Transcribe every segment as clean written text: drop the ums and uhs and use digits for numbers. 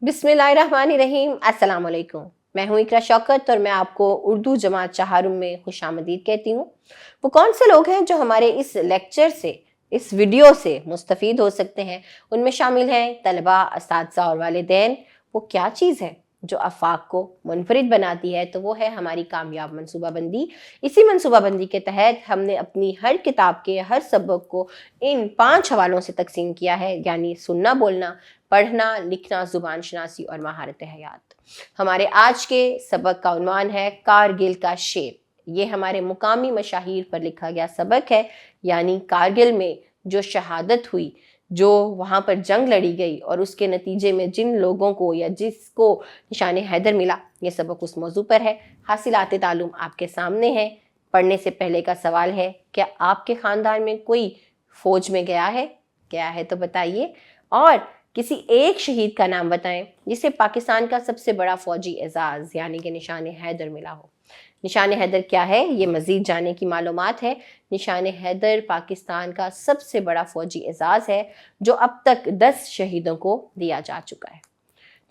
बिस्मिल्लाहिर्रहमानिर्रहीम। अस्सलाम वालेकुम। मैं हूँ इकरा शौकत और मैं आपको उर्दू जमात चहारुम में खुशामदीद कहती हूँ। वो कौन से लोग हैं जो हमारे इस लेक्चर से, इस वीडियो से मुस्तफ़ीद हो सकते हैं? उनमें शामिल हैं तलबा, असातिज़ा और वालिदैन। वो क्या चीज़ है जो आफाक को मुनफरिद बनाती है? तो वो है हमारी कामयाब मनसूबाबंदी। इसी मनसूबाबंदी के तहत हमने अपनी हर किताब के हर सबक को इन 5 हवालों से तकसीम किया है, यानी सुनना, बोलना, पढ़ना, लिखना, ज़ुबान शनासी और महारत हयात। हमारे आज के सबक का उन्वान है कारगिल का शेर। ये हमारे मुकामी मशाहीर पर लिखा गया सबक है, यानी कारगिल में जो शहादत हुई, जो वहाँ पर जंग लड़ी गई और उसके नतीजे में जिन लोगों को या जिसको निशान हैदर मिला, ये सबक उस मौजू पर है। हासिलात तालुम आपके सामने है। पढ़ने से पहले का सवाल है, क्या आपके ख़ानदान में कोई फ़ौज में गया है? गया है तो बताइए। और किसी एक शहीद का नाम बताएं जिसे पाकिस्तान का सबसे बड़ा फ़ौजी एजाज़ यानी कि निशान हैदर मिला हो। निशान हैदर क्या है, ये मज़ीद जानने की मालूमात है। निशान हैदर पाकिस्तान का सबसे बड़ा फ़ौजी एजाज़ है जो अब तक 10 शहीदों को दिया जा चुका है।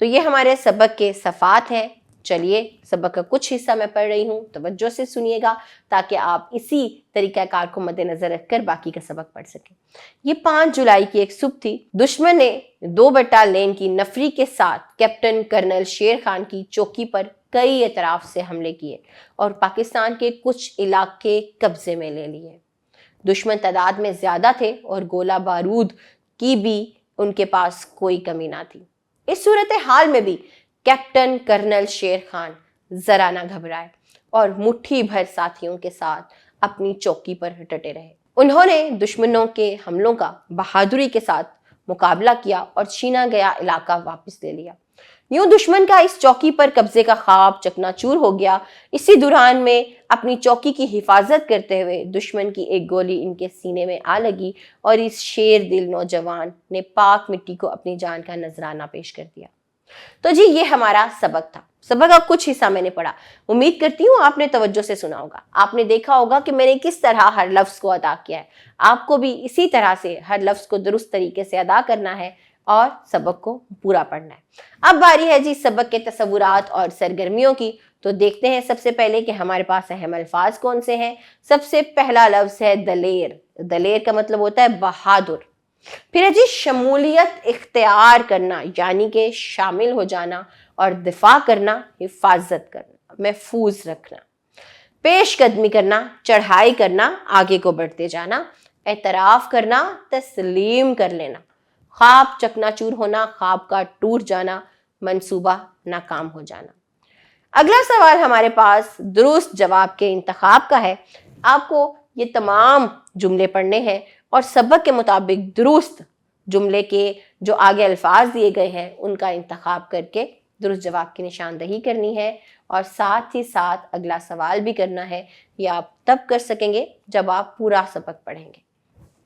तो ये हमारे सबक के सफ़ात हैं। चलिए, सबक का कुछ हिस्सा मैं पढ़ रही हूँ, तवज्जो से सुनिएगा ताकि आप इसी तरीक़ाकार को मद्देनज़र रखकर बाकी का सबक पढ़ सकें। ये 5 जुलाई की एक सुबह थी। दुश्मन ने 2 बटालियन की नफरी के साथ कैप्टन कर्नल शेर खान की चौकी पर कई अतराफ से हमले किए और पाकिस्तान के कुछ इलाके कब्जे में ले लिए। दुश्मन तादाद में ज़्यादा थे और गोला बारूद की भी उनके पास कोई कमी ना थी। इस सूरत हाल में भी कैप्टन कर्नल शेर खान जरा ना घबराए और मुट्ठी भर साथियों के साथ अपनी चौकी पर डटे रहे। उन्होंने दुश्मनों के हमलों का बहादुरी के साथ मुकाबला किया और छीना गया इलाका वापस ले लिया। यूं दुश्मन का इस चौकी पर कब्जे का ख्वाब चकनाचूर हो गया। इसी दौरान में अपनी चौकी की हिफाजत करते हुए दुश्मन की एक गोली इनके सीने में आ लगी और इस शेर दिल नौजवान ने पाक मिट्टी को अपनी जान का नजराना पेश कर दिया। तो जी, ये हमारा सबक था। सबक का कुछ हिस्सा मैंने पढ़ा। उम्मीद करती हूँ आपने तवज्जो से सुना होगा। आपने देखा होगा कि मैंने किस तरह हर लफ्ज को अदा किया है। आपको भी इसी तरह से हर लफ्ज को दुरुस्त तरीके से अदा करना है और सबक को पूरा पढ़ना है। अब बारी है जी सबक के तसव्वुरात और सरगर्मियों की। तो देखते हैं सबसे पहले कि हमारे पास अहम अल्फाज कौन से हैं। सबसे पहला लफ्ज है दलेर। दलेर का मतलब होता है बहादुर। फिर है जी शमूलियत इख्तियार करना, यानी कि शामिल हो जाना और दिफा करना, हिफाजत करना, महफूज रखना। पेश कदमी करना, चढ़ाई करना, आगे को बढ़ते जाना। एतराफ़ करना, तस्लीम कर लेना। ख्वाब चकनाचूर होना, ख्वाब का टूट जाना, मंसूबा नाकाम हो जाना। अगला सवाल हमारे पास दुरुस्त जवाब के इंतखाब का है। आपको ये तमाम जुमले पढ़ने हैं और सबक के मुताबिक दुरुस्त जुमले के जो आगे अल्फाज दिए गए हैं उनका इंतखाब करके दुरुस्त जवाब की निशानदही करनी है और साथ ही साथ अगला सवाल भी करना है। ये आप तब कर सकेंगे जब आप पूरा सबक पढ़ेंगे।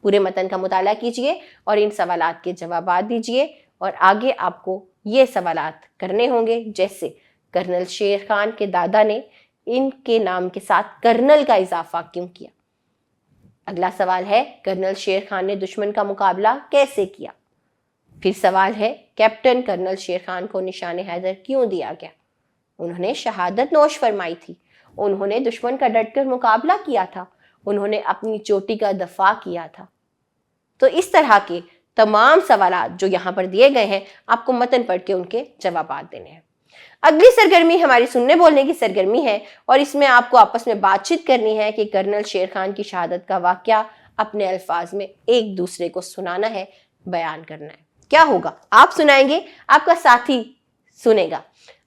पूरे मतन का मुताला कीजिए और इन सवालात के जवाबात दीजिए और आगे आपको ये सवालात करने होंगे, जैसे कर्नल शेर खान के दादा ने इनके नाम के साथ कर्नल का इजाफा क्यों किया। अगला सवाल है कर्नल शेर खान ने दुश्मन का मुकाबला कैसे किया। फिर सवाल है कैप्टन कर्नल शेर खान को निशान हैदर क्यों दिया गया। उन्होंने शहादत नोश फरमाई थी, उन्होंने दुश्मन का डटकर मुकाबला किया था, उन्होंने अपनी चोटी का दफा किया था। तो इस तरह के तमाम सवालात जो यहाँ पर दिए गए हैं आपको मतन पढ़ के उनके जवाबात देने हैं। अगली सरगर्मी हमारी सुनने बोलने की सरगर्मी है और इसमें आपको आपस में बातचीत करनी है कि कर्नल शेर खान की शहादत का वाकया अपने अल्फाज में एक दूसरे को सुनाना है, बयान करना है। क्या होगा, आप सुनाएंगे, आपका साथी सुनेगा,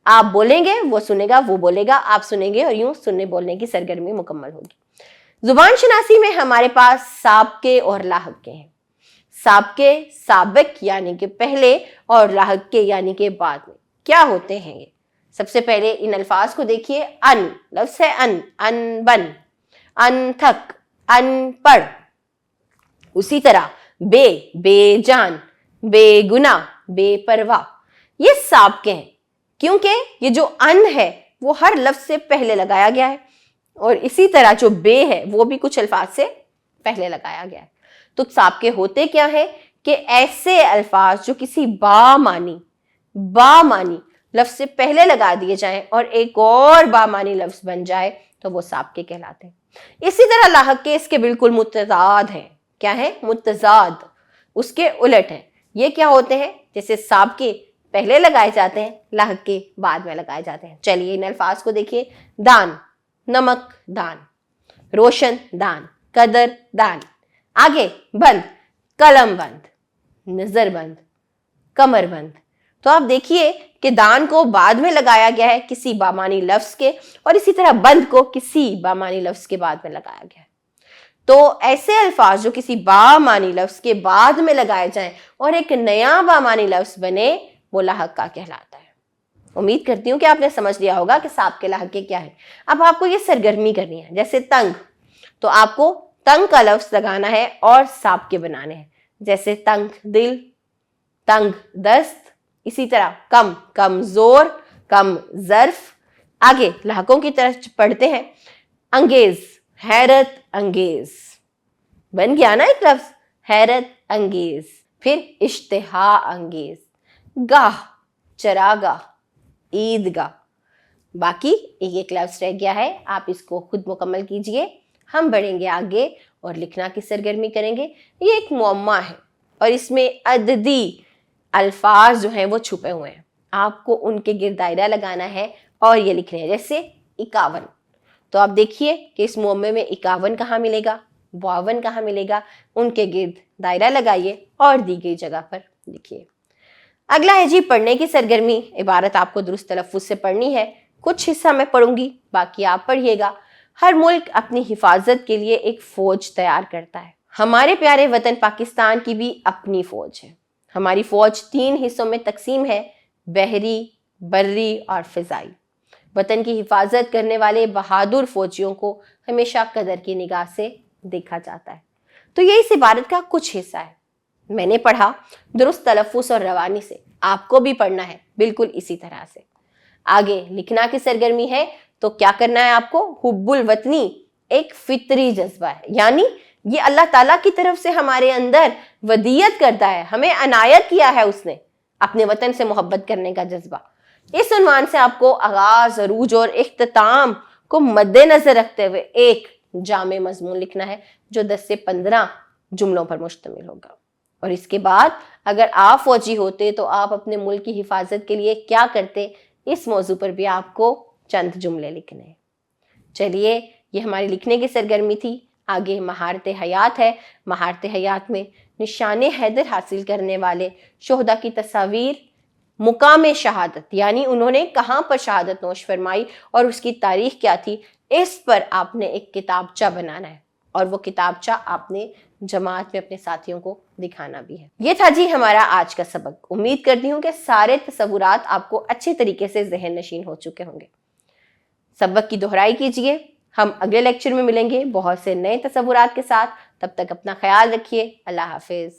आप बोलेंगे, वो सुनेगा, वो बोलेगा, आप सुनेंगे और यूं सुनने बोलने की सरगर्मी मुकम्मल होगी। जुबान शनासी में हमारे पास साबके और लाहके हैं। साबके साबिक यानी कि पहले और लाहके यानी कि बाद में। क्या होते हैं ये? सबसे पहले इन अल्फाज को देखिए। अन लफ्ज़ है अन, अनबन, अनथक, अनपढ़। उसी तरह बे, बेजान, बेगुना, बेपरवाह, ये साबके हैं क्योंकि ये जो अन है वो हर लफ्ज से पहले लगाया गया है और इसी तरह जो बे है वो भी कुछ अल्फाज से पहले लगाया गया है। तो साबके होते क्या है कि ऐसे अल्फाज जो किसी बामानी, बामानी लफ्ज से पहले लगा दिए जाएं और एक और बामानी लफ्ज बन जाए तो वो साबके कहलाते हैं। इसी तरह लाहक के इसके बिल्कुल मुतजाद हैं। क्या है? मुतजाद, उसके उलट है। ये क्या होते हैं? जैसे साबके पहले लगाए जाते हैं, लाहक के बाद में लगाए जाते हैं। चलिए इन अल्फाज को देखिए। दान, नमक दान, रोशन दान, कदर दान। आगे बंद, कलम बंद, नजर बंद, कमर बंद। तो आप देखिए कि दान को बाद में लगाया गया है किसी बामानी लफ्ज के, और इसी तरह बंद को किसी बामानी लफ्ज के बाद में लगाया गया है। तो ऐसे अल्फाज जो किसी बामानी लफ्ज के बाद में लगाए जाएं और एक नया बामानी लफ्ज बने, वो लाहक का कहलाता है। उम्मीद करती हूँ कि आपने समझ लिया होगा कि साब के लाहक के क्या है। अब आपको ये सरगर्मी करनी है। जैसे तंग, तो आपको तंग का लफ्ज लगाना है और साब के बनाने हैं। जैसे तंग दिल, तंग दस्त। इसी तरह कम, कमजोर, कम ज़र्फ। आगे लाहकों की तरफ पढ़ते हैं। अंगेज, हैरत अंगेज, बन गया ना एक लफ्ज, हैरत अंगेज। फिर इश्तिहा अंगेज, गाह, चरागाह, ईदगाह। बाकी एक एक लफ्ज रह गया है, आप इसको खुद मुकम्मल कीजिए। हम बढ़ेंगे आगे और लिखना की सरगर्मी करेंगे। ये एक मुअम्मा है और इसमें अददी अल्फाज जो हैं वो छुपे हुए हैं। आपको उनके गिर्द दायरा लगाना है और ये लिखने हैं। जैसे 51, तो आप देखिए कि इस मुअम्मे में 51 कहाँ मिलेगा, 52 कहाँ मिलेगा। उनके गिर्द दायरा लगाइए और दी गई जगह पर लिखिए। अगला है जी पढ़ने की सरगर्मी। इबारत आपको दुरुस्त तलफ्फुज़ से पढ़नी है। कुछ हिस्सा मैं पढ़ूंगी, बाकी आप पढ़िएगा। हर मुल्क अपनी हिफाजत के लिए एक फौज तैयार करता है। हमारे प्यारे वतन पाकिस्तान की भी अपनी फौज है। हमारी फौज 3 हिस्सों में तकसीम है, बहरी, बर्री और फिजाई। वतन की हिफाजत करने वाले बहादुर फौजियों को हमेशा कदर की निगाह से देखा जाता है। तो ये इस इबारत का कुछ हिस्सा है। मैंने पढ़ा दुरुस्त तलफ्फुज़ और रवानी से, आपको भी पढ़ना है बिल्कुल इसी तरह से। आगे लिखना की सरगर्मी है, तो क्या करना है आपको? हुब्बुल वतनी एक फितरी जज्बा है, यानी ये अल्लाह ताला की तरफ से हमारे अंदर वदीयत करता है, हमें अनायत किया है उसने अपने वतन से मोहब्बत करने का जज्बा। इस उन्वान से आपको आगाज, अरूज और इख्तिताम को मद्देनजर रखते हुए एक जामे मजमून लिखना है जो 10 से 15 जुमलों पर मुश्तमिल होगा। और इसके बाद अगर आप फौजी होते तो आप अपने मुल्क की हिफाजत के लिए क्या करते, इस मौजू पर भी आपको चंद जुमले लिखने हैं। चलिए ये हमारी लिखने की सरगर्मी थी। आगे महारत हयात है। महारत हयात में निशाने हैदर हासिल करने वाले शोहदा की तस्वीर, मुकाम शहादत यानी उन्होंने कहाँ पर शहादत नोश फरमाई और उसकी तारीख क्या थी, इस पर आपने एक किताबचा बनाना है और वो किताबचा आपने जमात में अपने साथियों को दिखाना भी है। ये था जी हमारा आज का सबक। उम्मीद करती हूँ कि सारे तसव्वुरात आपको अच्छे तरीके से ज़हन नशीन हो चुके होंगे। सबक की दोहराई कीजिए। हम अगले लेक्चर में मिलेंगे बहुत से नए तसव्वुरात के साथ। तब तक अपना ख्याल रखिए। अल्लाह हाफिज।